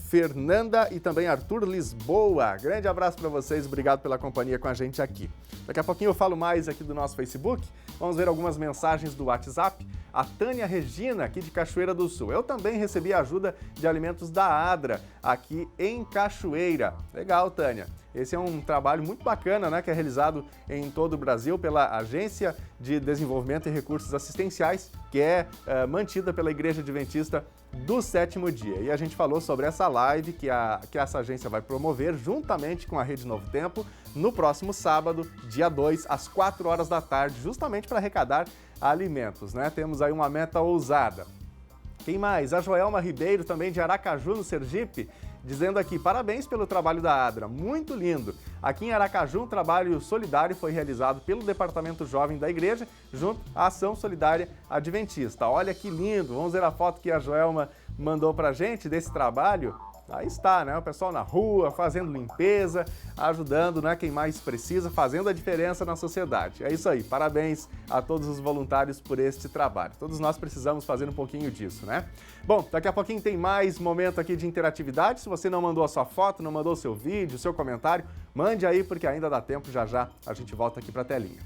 Fernanda e também Arthur Lisboa. Grande abraço para vocês, obrigado pela companhia com a gente aqui. Daqui a pouquinho eu falo mais aqui do nosso Facebook. Vamos ver algumas mensagens do WhatsApp. A Tânia Regina, aqui de Cachoeira do Sul. Eu também recebi a ajuda de alimentos da ADRA, aqui em Cachoeira. Legal, Tânia. Esse é um trabalho muito bacana, né, que é realizado em todo o Brasil pela Agência de Desenvolvimento e Recursos Assistenciais, que é mantida pela Igreja Adventista do Sétimo Dia. E a gente falou sobre essa live que essa agência vai promover juntamente com a Rede Novo Tempo no próximo sábado, dia 2, às 4 horas da tarde, justamente para arrecadar alimentos, né? Temos aí uma meta ousada. Quem mais? A Joelma Ribeiro, também de Aracaju, no Sergipe, dizendo aqui, parabéns pelo trabalho da ADRA, muito lindo. Aqui em Aracaju, um trabalho solidário foi realizado pelo Departamento Jovem da Igreja, junto à Ação Solidária Adventista. Olha que lindo, vamos ver a foto que a Joelma mandou pra gente desse trabalho. Aí está, né? O pessoal na rua, fazendo limpeza, ajudando, né, quem mais precisa, fazendo a diferença na sociedade. É isso aí, parabéns a todos os voluntários por este trabalho. Todos nós precisamos fazer um pouquinho disso, né? Bom, daqui a pouquinho tem mais momento aqui de interatividade. Se você não mandou a sua foto, não mandou o seu vídeo, o seu comentário, mande aí, porque ainda dá tempo, já já a gente volta aqui para a telinha.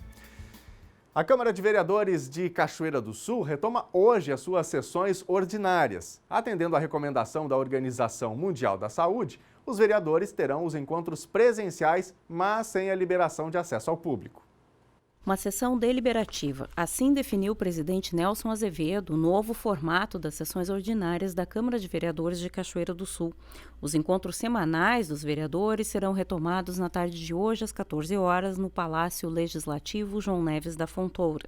A Câmara de Vereadores de Cachoeira do Sul retoma hoje as suas sessões ordinárias. Atendendo à recomendação da Organização Mundial da Saúde, os vereadores terão os encontros presenciais, mas sem a liberação de acesso ao público. Uma sessão deliberativa. Assim definiu o presidente Nelson Azevedo o novo formato das sessões ordinárias da Câmara de Vereadores de Cachoeira do Sul. Os encontros semanais dos vereadores serão retomados na tarde de hoje, às 14 horas, no Palácio Legislativo João Neves da Fontoura.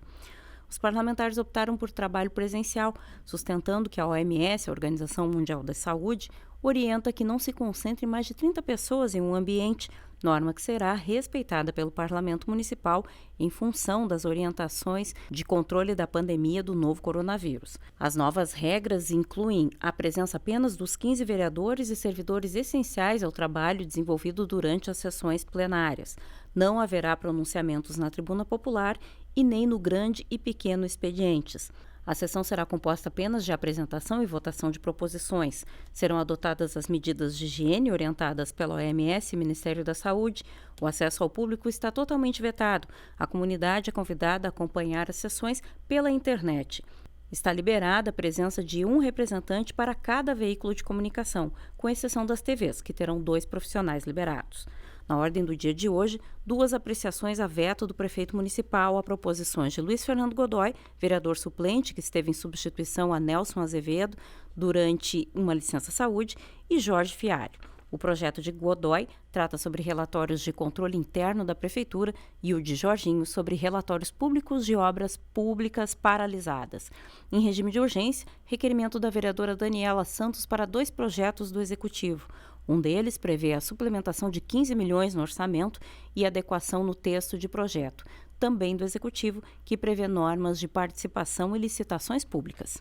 Os parlamentares optaram por trabalho presencial, sustentando que a OMS, a Organização Mundial da Saúde, orienta que não se concentre mais de 30 pessoas em um ambiente, norma que será respeitada pelo Parlamento Municipal em função das orientações de controle da pandemia do novo coronavírus. As novas regras incluem a presença apenas dos 15 vereadores e servidores essenciais ao trabalho desenvolvido durante as sessões plenárias. Não haverá pronunciamentos na tribuna popular e nem no grande e pequeno expedientes. A sessão será composta apenas de apresentação e votação de proposições. Serão adotadas as medidas de higiene orientadas pela OMS e Ministério da Saúde. O acesso ao público está totalmente vetado. A comunidade é convidada a acompanhar as sessões pela internet. Está liberada a presença de um representante para cada veículo de comunicação, com exceção das TVs, que terão 2 profissionais liberados. Na ordem do dia de hoje, 2 apreciações a veto do prefeito municipal a proposições de Luiz Fernando Godoy, vereador suplente que esteve em substituição a Nelson Azevedo durante uma licença-saúde, e Jorge Fialho. O projeto de Godoy trata sobre relatórios de controle interno da prefeitura e o de Jorginho sobre relatórios públicos de obras públicas paralisadas. Em regime de urgência, requerimento da vereadora Daniela Santos para 2 projetos do Executivo. Um deles prevê a suplementação de 15 milhões no orçamento e adequação no texto de projeto, também do Executivo, que prevê normas de participação e licitações públicas.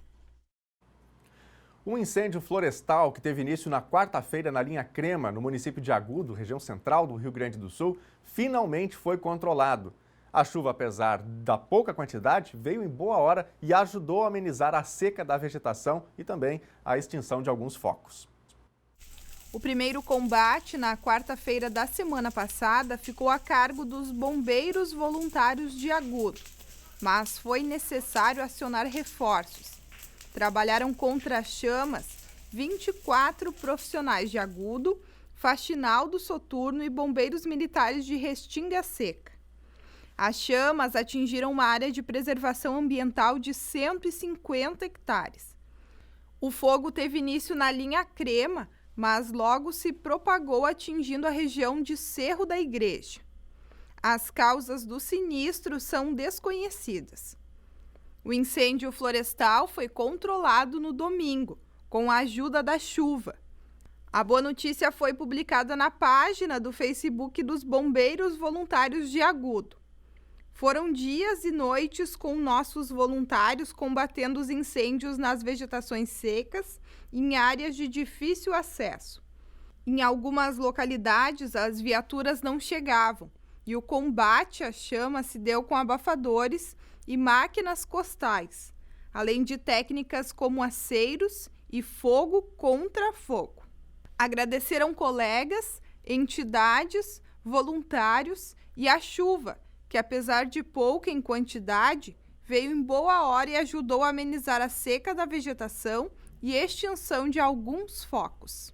Um incêndio florestal que teve início na quarta-feira na linha Crema, no município de Agudo, região central do Rio Grande do Sul, finalmente foi controlado. A chuva, apesar da pouca quantidade, veio em boa hora e ajudou a amenizar a seca da vegetação e também a extinção de alguns focos. O primeiro combate, na quarta-feira da semana passada, ficou a cargo dos bombeiros voluntários de Agudo, mas foi necessário acionar reforços. Trabalharam contra chamas 24 profissionais de Agudo, Faxinal do Soturno e bombeiros militares de Restinga Seca. As chamas atingiram uma área de preservação ambiental de 150 hectares. O fogo teve início na linha Crema, mas logo se propagou atingindo a região de Cerro da Igreja. As causas do sinistro são desconhecidas. O incêndio florestal foi controlado no domingo, com a ajuda da chuva. A boa notícia foi publicada na página do Facebook dos Bombeiros Voluntários de Agudo. Foram dias e noites com nossos voluntários combatendo os incêndios nas vegetações secas em áreas de difícil acesso. Em algumas localidades, as viaturas não chegavam e o combate à chama se deu com abafadores e máquinas costais, além de técnicas como aceiros e fogo contra fogo. Agradeceram colegas, entidades, voluntários e a chuva, que apesar de pouca em quantidade, veio em boa hora e ajudou a amenizar a seca da vegetação e extinção de alguns focos.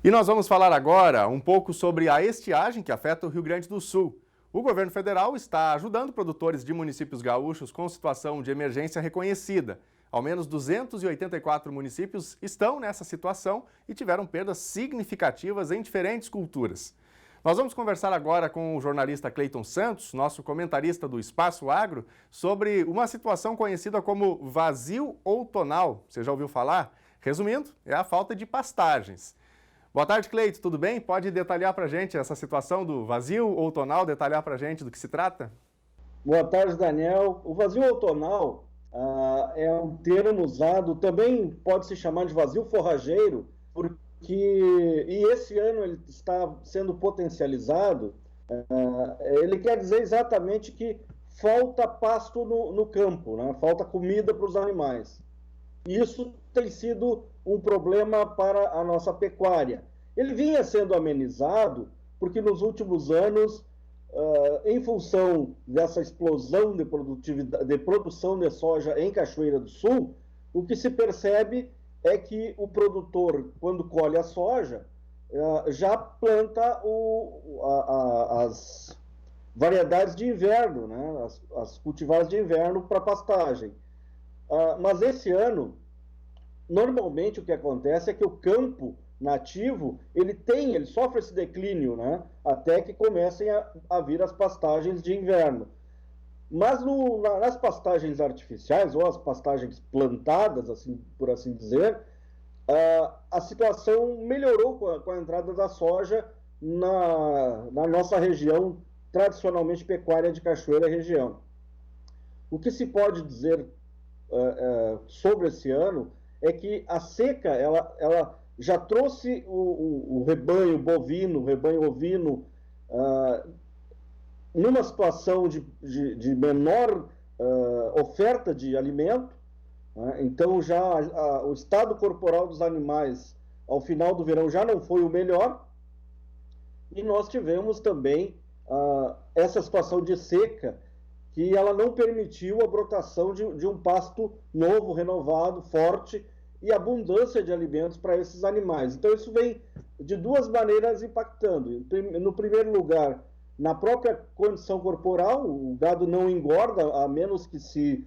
E nós vamos falar agora um pouco sobre a estiagem que afeta o Rio Grande do Sul. O governo federal está ajudando produtores de municípios gaúchos com situação de emergência reconhecida. Ao menos 284 municípios estão nessa situação e tiveram perdas significativas em diferentes culturas. Nós vamos conversar agora com o jornalista Cleiton Santos, nosso comentarista do Espaço Agro, sobre uma situação conhecida como vazio outonal. Você já ouviu falar? Resumindo, é a falta de pastagens. Boa tarde, Cleiton, tudo bem? Pode detalhar para a gente essa situação do vazio outonal, detalhar para a gente do que se trata? Boa tarde, Daniel. O vazio outonal é um termo usado, também pode se chamar de vazio forrageiro, e esse ano ele está sendo potencializado. Ele quer dizer exatamente que falta pasto no campo, né? Falta comida para os animais. Isso tem sido um problema para a nossa pecuária. Ele vinha sendo amenizado porque nos últimos anos, em função dessa explosão de produção de soja em Cachoeira do Sul, o que se percebe é que o produtor, quando colhe a soja, já planta as variedades de inverno, né? as cultivares de inverno para pastagem. Mas esse ano, normalmente o que acontece é que o campo nativo, ele sofre esse declínio, né? Até que comecem a vir as pastagens de inverno. Mas nas pastagens artificiais, ou as pastagens plantadas, assim, por assim dizer, a situação melhorou com a entrada da soja na nossa região, tradicionalmente pecuária de Cachoeira região. O que se pode dizer sobre esse ano é que a seca ela já trouxe o rebanho bovino, o rebanho ovino, numa situação de menor oferta de alimento, né? Então já o estado corporal dos animais ao final do verão já não foi o melhor, e nós tivemos também essa situação de seca, que ela não permitiu a brotação de um pasto novo, renovado, forte e abundância de alimentos para esses animais. Então isso vem de duas maneiras impactando. No primeiro lugar, na própria condição corporal, o gado não engorda, a menos que se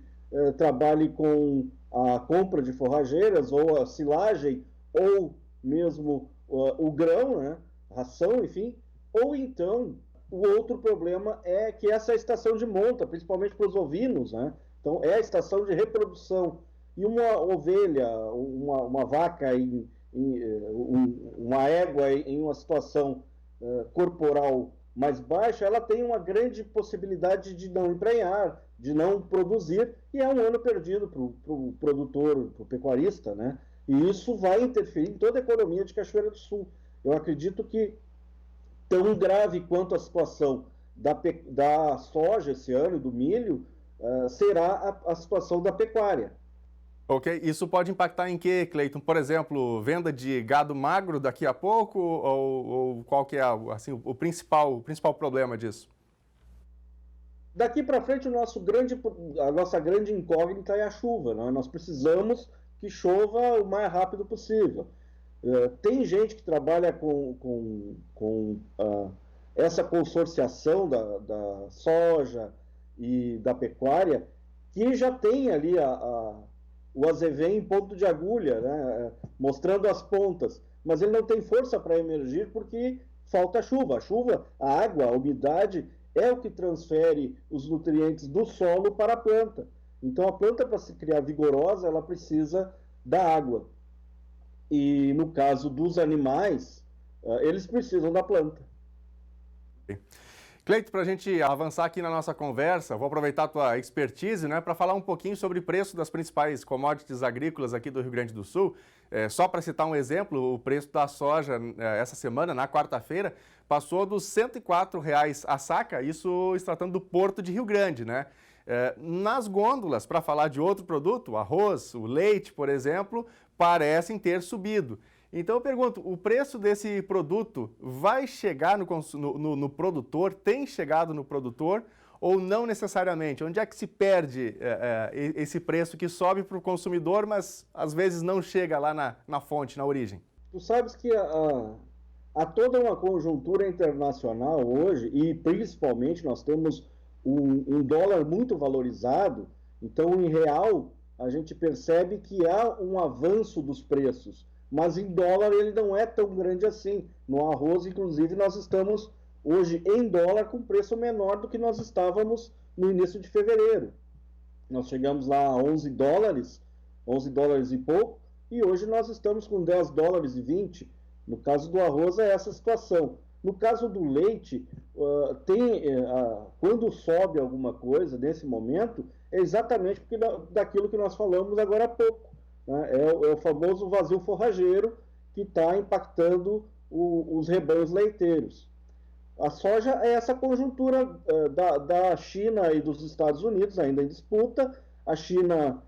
trabalhe com a compra de forrageiras, ou a silagem, ou mesmo o grão, né? Ração, enfim. Ou então, o outro problema é que essa é a estação de monta, principalmente para os ovinos, né? Então, é a estação de reprodução. E uma ovelha, uma vaca, uma égua em uma situação corporal mais baixa, ela tem uma grande possibilidade de não emprenhar, de não produzir, e é um ano perdido para o produtor, para o pecuarista, né? E isso vai interferir em toda a economia de Cachoeira do Sul. Eu acredito que tão grave quanto a situação da soja esse ano e do milho será a situação da pecuária. Ok, isso pode impactar em quê, Cleiton? Por exemplo, venda de gado magro daqui a pouco, ou qual que é assim, o principal problema disso? Daqui para frente, a nossa grande incógnita é a chuva, né? Nós precisamos que chova o mais rápido possível. Tem gente que trabalha com essa consorciação da soja e da pecuária, que já tem ali o azevém em ponto de agulha, né, mostrando as pontas, mas ele não tem força para emergir porque falta chuva. A chuva, a água, a umidade é o que transfere os nutrientes do solo para a planta. Então a planta, para se criar vigorosa, ela precisa da água. E no caso dos animais, eles precisam da planta. Cleiton, para a gente avançar aqui na nossa conversa, vou aproveitar a tua expertise, né, para falar um pouquinho sobre o preço das principais commodities agrícolas aqui do Rio Grande do Sul. Só para citar um exemplo, o preço da soja essa semana, na quarta-feira, passou dos R$ 104,00 a saca, isso se tratando do Porto de Rio Grande, né? Nas gôndolas, para falar de outro produto, o arroz, o leite, por exemplo, parecem ter subido. Então eu pergunto, o preço desse produto vai chegar no produtor, tem chegado no produtor ou não necessariamente? Onde é que se perde esse preço que sobe para o consumidor, mas às vezes não chega lá na fonte, na origem? Tu sabes que há toda uma conjuntura internacional hoje, e principalmente nós temos um dólar muito valorizado, então em real a gente percebe que há um avanço dos preços. Mas em dólar ele não é tão grande assim. No arroz, inclusive, nós estamos hoje em dólar com preço menor do que nós estávamos no início de fevereiro. Nós chegamos lá a 11 dólares e pouco, e hoje nós estamos com 10 dólares e 20. No caso do arroz é essa situação. No caso do leite, quando sobe alguma coisa nesse momento, é exatamente daquilo que nós falamos agora há pouco. É o famoso vazio forrageiro que está impactando os rebanhos leiteiros. A soja é essa conjuntura da China e dos Estados Unidos ainda em disputa. A China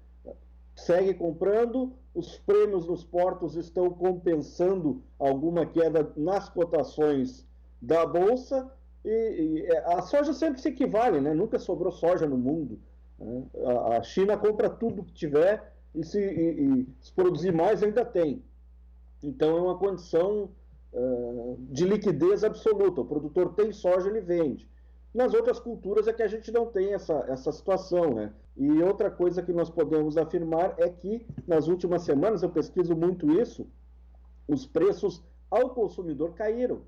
segue comprando, os prêmios nos portos estão compensando alguma queda nas cotações da Bolsa, e a soja sempre se equivale, né? Nunca sobrou soja no mundo. Né? A China compra tudo que tiver, e se produzir mais ainda tem. Então é uma condição de liquidez absoluta. O produtor tem soja, ele vende. Nas outras culturas é que a gente não tem essa situação, né? E outra coisa que nós podemos afirmar é que nas últimas semanas, eu pesquiso muito isso, os preços ao consumidor caíram.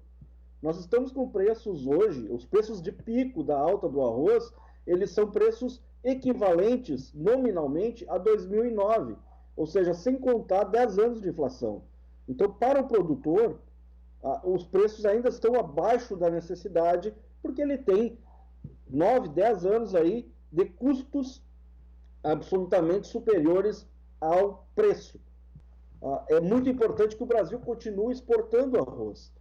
Nós estamos com preços hoje, os preços de pico da alta do arroz, eles são preços equivalentes nominalmente a 2009, ou seja, sem contar 10 anos de inflação. Então, para o produtor, os preços ainda estão abaixo da necessidade, porque ele tem 9, 10 anos aí de custos absolutamente superiores ao preço. É muito importante que o Brasil continue exportando arroz.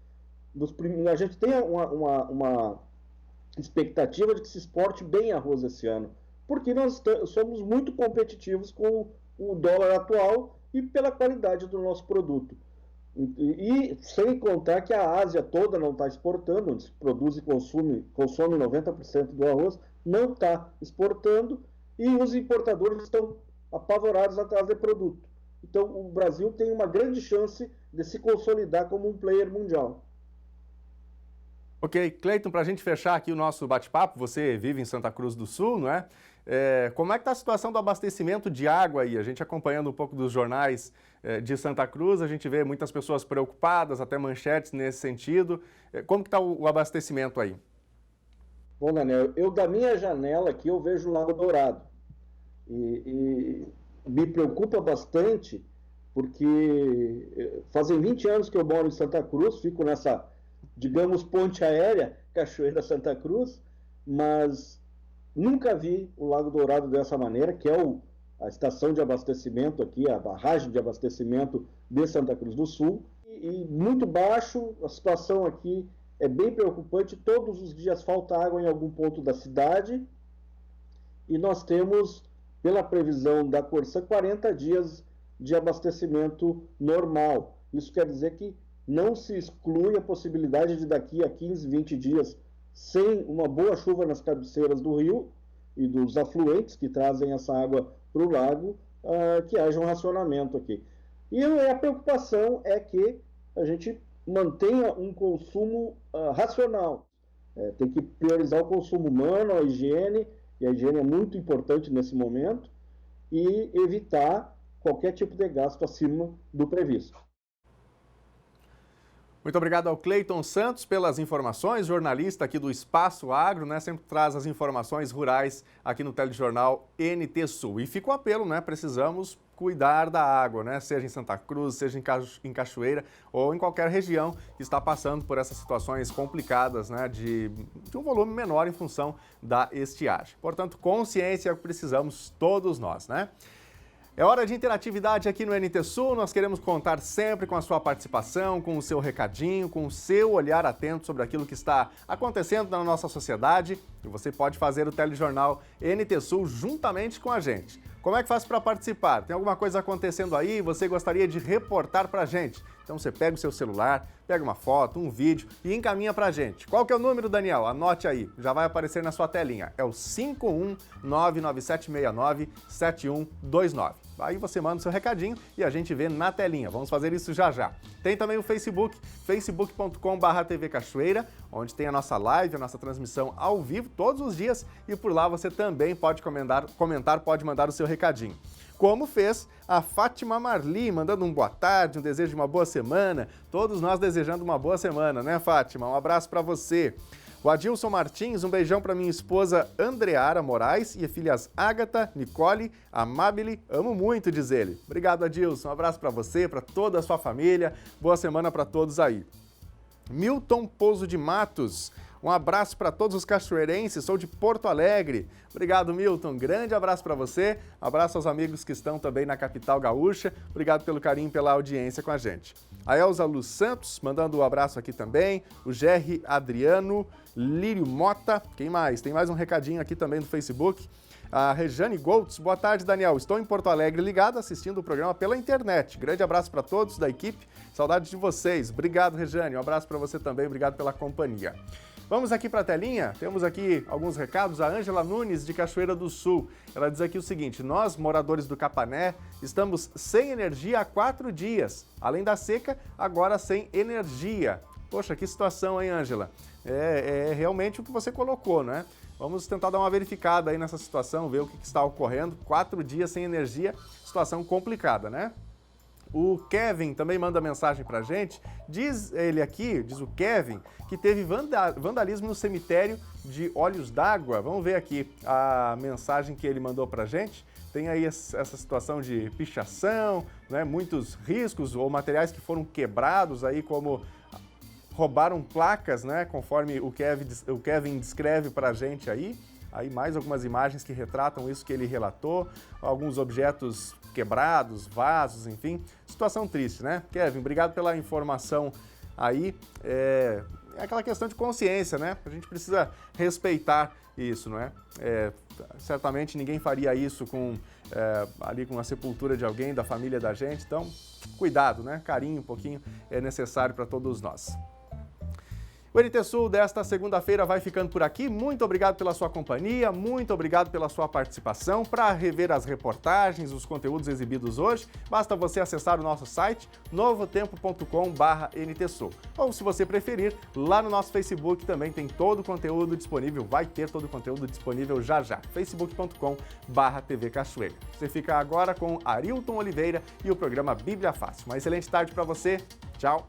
A gente tem uma expectativa de que se exporte bem arroz esse ano, porque nós somos muito competitivos com o dólar atual e pela qualidade do nosso produto. E sem contar que a Ásia toda não está exportando, onde se produz e consome 90% do arroz, não está exportando, e os importadores estão apavorados atrás de produto. Então o Brasil tem uma grande chance de se consolidar como um player mundial. Ok, Cleiton, para a gente fechar aqui o nosso bate-papo, você vive em Santa Cruz do Sul, não é? Como é que está a situação do abastecimento de água aí? A gente acompanhando um pouco dos jornais de Santa Cruz, a gente vê muitas pessoas preocupadas, até manchetes nesse sentido. Como que está o abastecimento aí? Bom, Daniel, eu da minha janela aqui eu vejo o Lago Dourado. E me preocupa bastante, porque fazem 20 anos que eu moro em Santa Cruz, fico nessa, digamos, ponte aérea, Cachoeira Santa Cruz, mas nunca vi o Lago Dourado dessa maneira, que é a estação de abastecimento aqui, a barragem de abastecimento de Santa Cruz do Sul, e muito baixo. A situação aqui é bem preocupante. Todos os dias falta água em algum ponto da cidade, e nós temos, pela previsão da Corsã, 40 dias de abastecimento normal. Isso quer dizer que não se exclui a possibilidade de daqui a 15, 20 dias, sem uma boa chuva nas cabeceiras do rio e dos afluentes que trazem essa água para o lago, que haja um racionamento aqui. E a preocupação é que a gente mantenha um consumo racional. Tem que priorizar o consumo humano, a higiene, e a higiene é muito importante nesse momento, e evitar qualquer tipo de gasto acima do previsto. Muito obrigado ao Cleiton Santos pelas informações, jornalista aqui do Espaço Agro, né? Sempre traz as informações rurais aqui no telejornal NT Sul. E fica o apelo, né? Precisamos cuidar da água, né? Seja em Santa Cruz, seja em Cachoeira ou em qualquer região que está passando por essas situações complicadas, né? De um volume menor em função da estiagem. Portanto, consciência é o que precisamos todos nós, né? É hora de interatividade aqui no NT Sul. Nós queremos contar sempre com a sua participação, com o seu recadinho, com o seu olhar atento sobre aquilo que está acontecendo na nossa sociedade. E você pode fazer o telejornal NT Sul juntamente com a gente. Como é que faz para participar? Tem alguma coisa acontecendo aí? Você gostaria de reportar para a gente? Então você pega o seu celular, pega uma foto, um vídeo e encaminha para a gente. Qual que é o número, Daniel? Anote aí, já vai aparecer na sua telinha. É o 51997697129. Aí você manda o seu recadinho e a gente vê na telinha. Vamos fazer isso já já. Tem também o Facebook, facebook.com/TV Cachoeira, onde tem a nossa live, a nossa transmissão ao vivo todos os dias. E por lá você também pode comentar, pode mandar o seu recadinho. Como fez a Fátima Marli, mandando um boa tarde, um desejo de uma boa semana. Todos nós desejando uma boa semana, né, Fátima? Um abraço para você. O Adilson Martins, um beijão para minha esposa Andreara Moraes e filhas Ágata, Nicole, Amabile. Amo muito, diz ele. Obrigado, Adilson. Um abraço para você, para toda a sua família. Boa semana para todos aí. Milton Pouso de Matos. Um abraço para todos os cachoeirenses, sou de Porto Alegre. Obrigado, Milton. Grande abraço para você. Abraço aos amigos que estão também na capital gaúcha. Obrigado pelo carinho e pela audiência com a gente. A Elza Luz Santos, mandando um abraço aqui também. O Gerry Adriano, Lírio Mota. Quem mais? Tem mais um recadinho aqui também do Facebook. A Rejane Goltz, boa tarde, Daniel. Estou em Porto Alegre ligado, assistindo o programa pela internet. Grande abraço para todos da equipe. Saudades de vocês. Obrigado, Rejane. Um abraço para você também. Obrigado pela companhia. Vamos aqui para a telinha, temos aqui alguns recados. A Ângela Nunes, de Cachoeira do Sul, ela diz aqui o seguinte: nós, moradores do Capané, estamos sem energia há 4 dias. Além da seca, agora sem energia. Poxa, que situação, hein, Ângela? É realmente o que você colocou, né? Vamos tentar dar uma verificada aí nessa situação, ver o que está ocorrendo. 4 dias sem energia, situação complicada, né? O Kevin também manda mensagem pra gente. Diz ele aqui, diz o Kevin, que teve vandalismo no cemitério de Olhos d'Água. Vamos ver aqui a mensagem que ele mandou pra gente. Tem aí essa situação de pichação, né? Muitos riscos ou materiais que foram quebrados aí, como roubaram placas, né? Conforme o Kevin descreve pra gente aí. Aí mais algumas imagens que retratam isso que ele relatou. Alguns objetos quebrados, vasos, enfim. Situação triste, né? Kevin, obrigado pela informação aí. É aquela questão de consciência, né? A gente precisa respeitar isso, não é? Certamente ninguém faria isso ali com a sepultura de alguém, da família da gente. Então, cuidado, né? Carinho um pouquinho é necessário para todos nós. O NT Sul desta segunda-feira vai ficando por aqui. Muito obrigado pela sua companhia, muito obrigado pela sua participação. Para rever as reportagens, os conteúdos exibidos hoje, basta você acessar o nosso site novotempo.com/NTSul. Ou, se você preferir, lá no nosso Facebook também tem todo o conteúdo disponível, vai ter todo o conteúdo disponível já já, facebook.com/TV Cachoeira. Você fica agora com Arilton Oliveira e o programa Bíblia Fácil. Uma excelente tarde para você. Tchau!